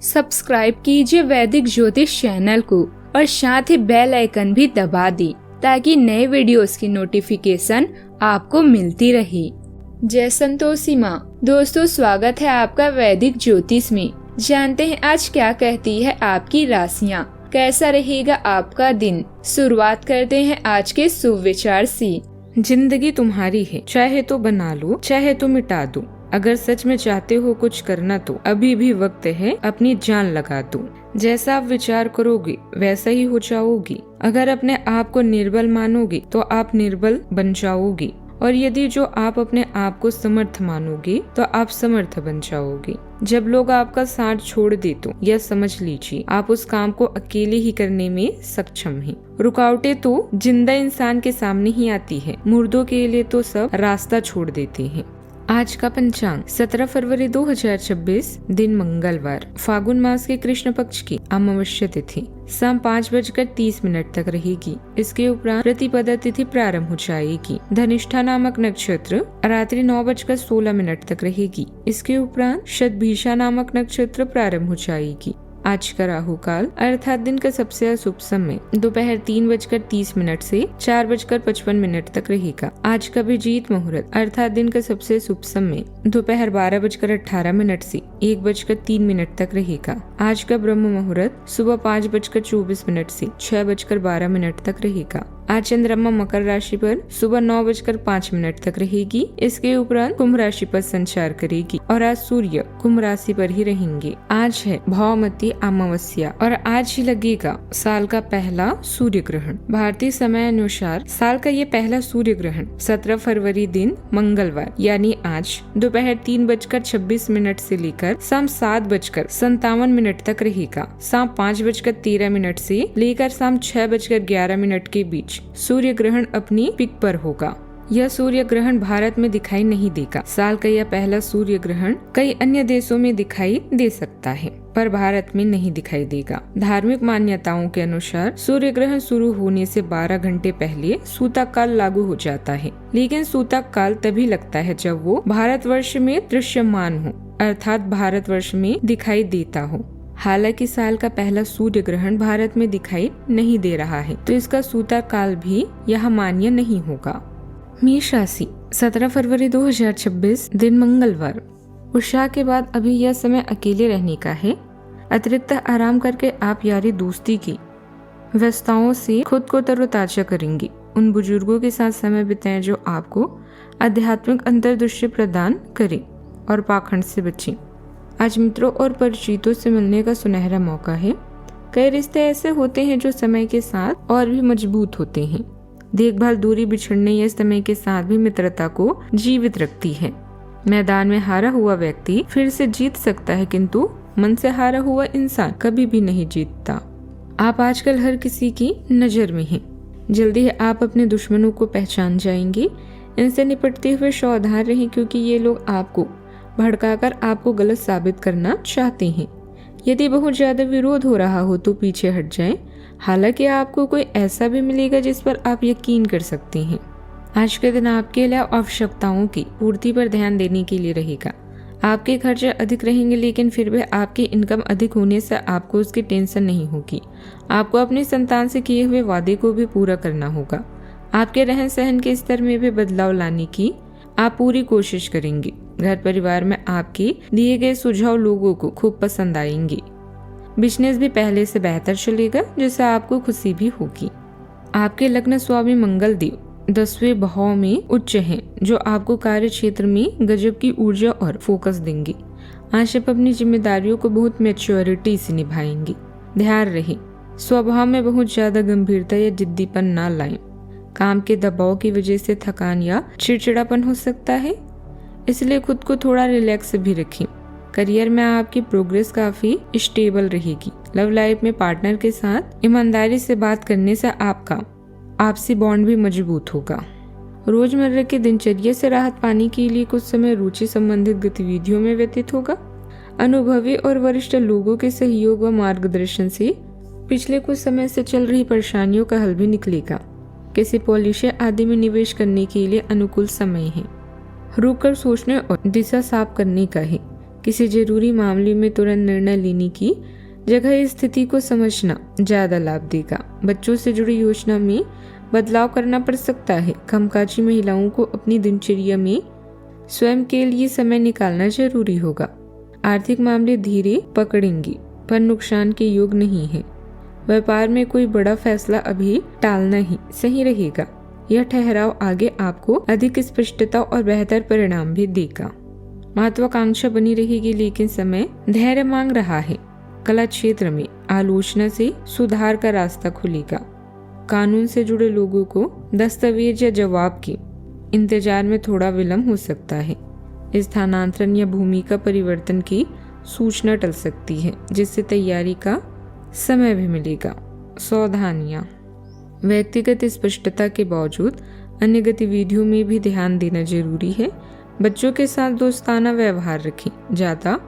Subscribe कीजिए वैदिक ज्योतिष चैनल को और साथ ही बेल आइकन भी दबा दी ताकि नए वीडियोस की नोटिफिकेशन आपको मिलती रहे। जय संतोषी माँ। दोस्तों, स्वागत है आपका वैदिक ज्योतिष में। जानते हैं आज क्या कहती है आपकी राशियाँ, कैसा रहेगा आपका दिन। शुरुआत करते हैं आज के शुभ विचार से। जिंदगी तुम्हारी है, चाहे तो बना लो चाहे तो मिटा दो। अगर सच में चाहते हो कुछ करना तो अभी भी वक्त है, अपनी जान लगा दो। जैसा आप विचार करोगे वैसा ही हो जाओगी। अगर अपने आप को निर्बल मानोगे तो आप निर्बल बन जाओगी, और यदि जो आप अपने आप को समर्थ मानोगे तो आप समर्थ बन जाओगे। जब लोग आपका साथ छोड़ दे तो यह समझ लीजिए आप उस काम को अकेले ही करने में सक्षम हैं। रुकावटें तो जिंदा इंसान के सामने ही आती है, मुर्दों के लिए तो सब रास्ता छोड़ देते हैं। आज का पंचांग 17 फरवरी 2026, दिन मंगलवार, फागुन मास के कृष्ण पक्ष की अमावस्या तिथि शाम 5:30 तक रहेगी। इसके उपरांत प्रतिपदा तिथि प्रारंभ हो जाएगी। धनिष्ठा नामक नक्षत्र रात्रि 9:16 तक रहेगी। इसके उपरांत शतभिषा नामक नक्षत्र प्रारंभ हो जाएगी। आज का राहु काल अर्थात दिन का सबसे अशुभ समय दोपहर 3:30 से 4:55 तक रहेगा। आज का अभिजीत मुहूर्त अर्थात दिन का सबसे शुभ समय दोपहर 12:18 से 1:03 तक रहेगा। आज का ब्रह्म मुहूर्त सुबह 5:24 से 6:12 तक रहेगा। आज चंद्रमा मकर राशि पर सुबह 9:05 तक रहेगी। इसके उपरांत कुंभ राशि पर संचार करेगी और आज सूर्य कुंभ राशि पर ही रहेंगे। आज है भौमती अमावस्या और आज ही लगेगा साल का पहला सूर्य ग्रहण। भारतीय समय अनुसार साल का ये पहला सूर्य ग्रहण 17 फरवरी दिन मंगलवार यानी आज दोपहर 3:26 से लेकर शाम 7:57 तक रहेगा। शाम 5:13 से लेकर शाम 6:11 के बीच सूर्य ग्रहण अपनी पिक पर होगा। यह सूर्य ग्रहण भारत में दिखाई नहीं देगा। साल का यह पहला सूर्य ग्रहण कई अन्य देशों में दिखाई दे सकता है, पर भारत में नहीं दिखाई देगा। धार्मिक मान्यताओं के अनुसार सूर्य ग्रहण शुरू होने से 12 घंटे पहले सूतक काल लागू हो जाता है, लेकिन सूतक काल तभी लगता है जब वो भारतवर्ष में दृश्यमान हो, अर्थात भारतवर्ष में दिखाई देता हो। हालांकि साल का पहला सूर्य ग्रहण भारत में दिखाई नहीं दे रहा है, तो इसका सूतक काल भी यहाँ मान्य नहीं होगा। मेष राशि 17 फरवरी 2026, दिन मंगलवार। उषा के बाद अभी यह समय अकेले रहने का है। अतिरिक्त आराम करके आप यारी दोस्ती की व्यस्तताओं से खुद को तरोताजा करेंगे। उन बुजुर्गों के साथ समय बिताएं जो आपको आध्यात्मिक अंतर्दृष्टि प्रदान करें और पाखंड से बचें। आज मित्रों और परिचितों से मिलने का सुनहरा मौका है। कई रिश्ते ऐसे होते हैं जो समय के साथ और भी मजबूत होते हैं। देखभाल, दूरी, बिछड़ने या समय के साथ भी मित्रता को जीवित रखती है। मैदान में हारा हुआ व्यक्ति फिर से जीत सकता है, किंतु मन से हारा हुआ इंसान कभी भी नहीं जीतता। आप आजकल हर किसी की नजर में हैं। जल्दी ही आप अपने दुश्मनों को पहचान जाएंगे। इनसे निपटते हुए सावधान रहें, क्योंकि ये लोग आपको भड़काकर आपको गलत साबित करना चाहते हैं। यदि बहुत ज्यादा विरोध हो रहा हो तो पीछे हट जाएं। हालांकि आपको कोई ऐसा भी मिलेगा जिस पर आप यकीन कर सकते हैं। आज के दिन आपके लिए आवश्यकताओं की पूर्ति पर ध्यान देने के लिए रहेगा। आपके खर्चे अधिक रहेंगे, लेकिन फिर भी आपकी इनकम अधिक होने से आपको उसकी टेंशन नहीं होगी। आपको अपनी संतान से किए हुए वादे को भी पूरा करना होगा। आपके रहन सहन के स्तर में भी बदलाव लाने की आप पूरी कोशिश करेंगे। घर परिवार में आपके दिए गए सुझाव लोगों को खूब पसंद आएंगे। बिजनेस भी पहले से बेहतर चलेगा, जिससे आपको खुशी भी होगी। आपके लग्न स्वामी मंगल देव 10वें भाव में उच्च हैं, जो आपको कार्य क्षेत्र में गजब की ऊर्जा और फोकस देंगे। आज आप अपनी जिम्मेदारियों को बहुत मैच्योरिटी से निभाएंगे। ध्यान रहे, स्वभाव में बहुत ज्यादा गंभीरता या जिद्दीपन ना लाएं। काम के दबाव की वजह से थकान या चिड़चिड़ापन हो सकता है, इसलिए खुद को थोड़ा रिलैक्स भी रखें। करियर में आपकी प्रोग्रेस काफी स्टेबल रहेगी। लव लाइफ में पार्टनर के साथ ईमानदारी से बात करने से आपका आपसी बॉन्ड भी मजबूत होगा। रोजमर्रा की दिनचर्या से राहत पाने के लिए कुछ समय रुचि संबंधित गतिविधियों में व्यतीत होगा। अनुभवी और वरिष्ठ लोगों के सहयोग व मार्गदर्शन से पिछले कुछ समय से चल रही परेशानियों का हल भी निकलेगा। किसी पॉलिसी आदि में निवेश करने के लिए अनुकूल समय है। रुक कर सोचने और दिशा साफ करने का है। किसी जरूरी मामले में तुरंत निर्णय लेने की जगह इस स्थिति को समझना ज्यादा लाभ देगा। बच्चों से जुड़ी योजना में बदलाव करना पड़ सकता है। कामकाजी महिलाओं को अपनी दिनचर्या में स्वयं के लिए समय निकालना जरूरी होगा। आर्थिक मामले धीरे पकड़ेंगे पर नुकसान के योग नहीं है। व्यापार में कोई बड़ा फैसला अभी टालना ही सही रहेगा। यह ठहराव आगे आपको अधिक स्पष्टता और बेहतर परिणाम भी देगा। महत्वाकांक्षा बनी रहेगी लेकिन समय धैर्य मांग रहा है। कला क्षेत्र में आलोचना से सुधार का रास्ता खुलेगा। कानून से जुड़े लोगों को दस्तावेज या जवाब के इंतजार में थोड़ा विलंब हो सकता है। स्थानांतरण या भूमि का परिवर्तन की सूचना टल सकती है जिससे तैयारी का समय भी मिलेगा। सावधानियां, व्यक्तिगत स्पष्टता के बावजूद अन्य गतिविधियों में भी ध्यान देना जरूरी है। बच्चों के साथ दोस्ताना व्यवहार रखें। ज्यादा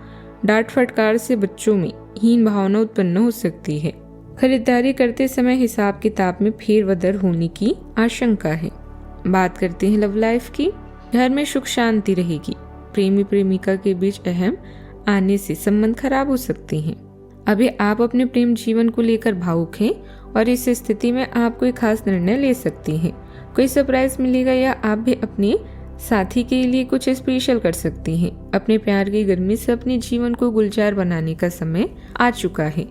डांट फटकार से बच्चों में हीन भावना उत्पन्न हो सकती है। खरीदारी करते समय हिसाब किताब में फेरबदल होने की आशंका है। बात करते हैं लव लाइफ की। घर में सुख शांति रहेगी। प्रेमी प्रेमिका के बीच अहम आने से संबंध खराब हो सकते हैं। अभी आप अपने प्रेम जीवन को लेकर भावुक हैं और इस स्थिति में आप कोई खास निर्णय ले सकती हैं। कोई सरप्राइज मिलेगा या आप भी अपने साथी के लिए कुछ स्पेशल कर सकती हैं। अपने प्यार की गर्मी से अपने जीवन को गुलजार बनाने का समय आ चुका है।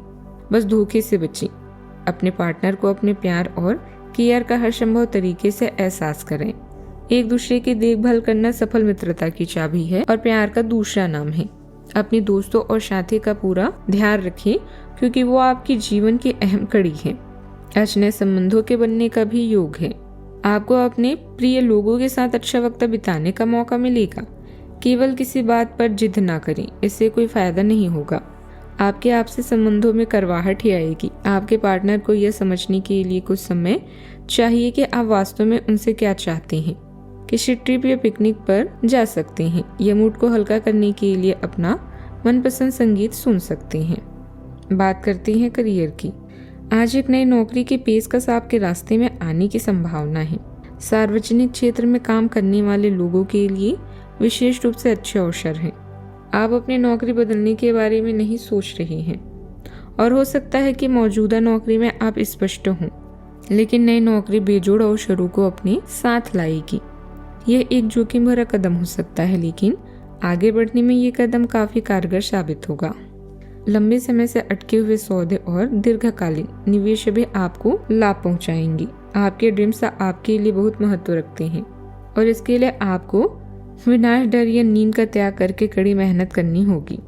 बस धोखे से बचें। अपने पार्टनर को अपने प्यार और केयर का हर संभव तरीके से एहसास करें। एक दूसरे की देखभाल करना सफल मित्रता की चाबी है और प्यार का दूसरा नाम है। अपने दोस्तों और साथी का पूरा ध्यान रखें क्योंकि वो आपकी जीवन की अहम कड़ी है। आज नए संबंधों के बनने का भी योग है। आपको अपने प्रिय लोगों के साथ अच्छा वक्त बिताने का मौका मिलेगा। केवल किसी बात पर जिद ना करें, इससे कोई फायदा नहीं होगा। आपके आपसी संबंधों में करवाहट ही आएगी। आपके पार्टनर को यह समझने के लिए कुछ समय चाहिए कि आप वास्तव में उनसे क्या चाहते हैं। किसी ट्रिप या पिकनिक पर जा सकते हैं। यह मूड को हल्का करने के लिए अपना मनपसंद संगीत सुन सकते हैं। बात करते हैं करियर की। आज एक नई नौकरी की पेशकश आपके रास्ते में आने की संभावना है। सार्वजनिक क्षेत्र में काम करने वाले लोगों के लिए विशेष रूप से अच्छे अवसर हैं। आप अपनी नौकरी बदलने के बारे में नहीं सोच रहे हैं और हो सकता है कि मौजूदा नौकरी में आप स्पष्ट हों, लेकिन नई नौकरी बेजोड़ अवसरों को अपने साथ लाएगी। यह एक जोखिम भरा कदम हो सकता है लेकिन आगे बढ़ने में ये कदम काफी कारगर साबित होगा। लंबे समय से अटके हुए सौदे और दीर्घकालीन निवेश भी आपको लाभ पहुंचाएंगे। आपके ड्रीम्स आपके लिए बहुत महत्व रखते हैं और इसके लिए आपको विनाश डर या नींद का त्याग करके कड़ी मेहनत करनी होगी।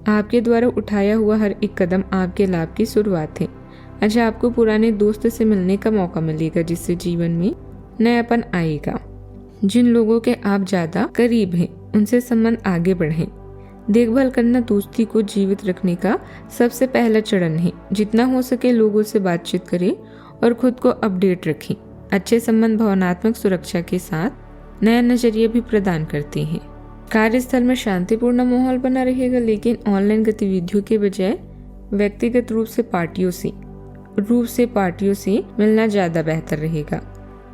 आपके द्वारा उठाया हुआ हर एक कदम आपके लाभ की शुरुआत है। आज आपको पुराने दोस्त से मिलने का मौका मिलेगा जिससे जीवन में नयापन आएगा। जिन लोगों के आप ज्यादा करीब हैं उनसे संबंध आगे बढ़े। देखभाल करना दोस्ती को जीवित रखने का सबसे पहला चरण है। जितना हो सके लोगों से बातचीत करें और खुद को अपडेट रखें। अच्छे संबंध भावनात्मक सुरक्षा के साथ नया नजरिया भी प्रदान करते हैं। कार्यस्थल में शांतिपूर्ण माहौल बना रहेगा लेकिन ऑनलाइन गतिविधियों के बजाय व्यक्तिगत रूप से पार्टियों से मिलना ज्यादा बेहतर रहेगा।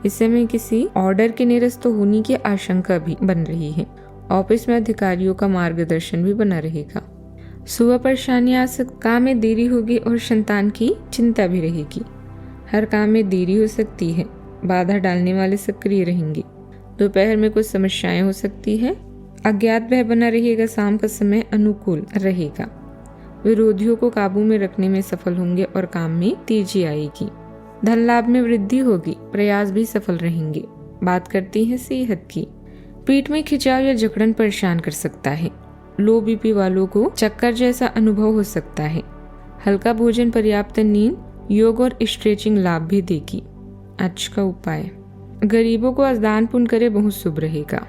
इस समय किसी ऑर्डर के निरस्त होने की आशंका भी बन रही है। ऑफिस में अधिकारियों का मार्गदर्शन भी बना रहेगा। सुबह परेशानियां आ सकती, काम में देरी होगी और संतान की चिंता भी रहेगी। हर काम में देरी हो सकती है। बाधा डालने वाले सक्रिय रहेंगे। दोपहर में कुछ समस्याएं हो सकती है। अज्ञात भय बना रहेगा। शाम का समय अनुकूल रहेगा। विरोधियों को काबू में रखने में सफल होंगे और काम में तेजी आएगी। धन लाभ में वृद्धि होगी। प्रयास भी सफल रहेंगे। बात करते हैं सेहत की। पेट में खिंचाव या जकड़न परेशान कर सकता है। लो बीपी वालों को चक्कर जैसा अनुभव हो सकता है। हल्का भोजन, पर्याप्त नींद, योग और स्ट्रेचिंग लाभ भी देगी। आज का उपाय, गरीबों को दान पुण्य करे, बहुत शुभ रहेगा।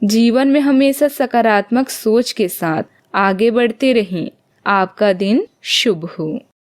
जीवन में हमेशा सकारात्मक सोच के साथ आगे बढ़ते रहें। आपका दिन शुभ हो।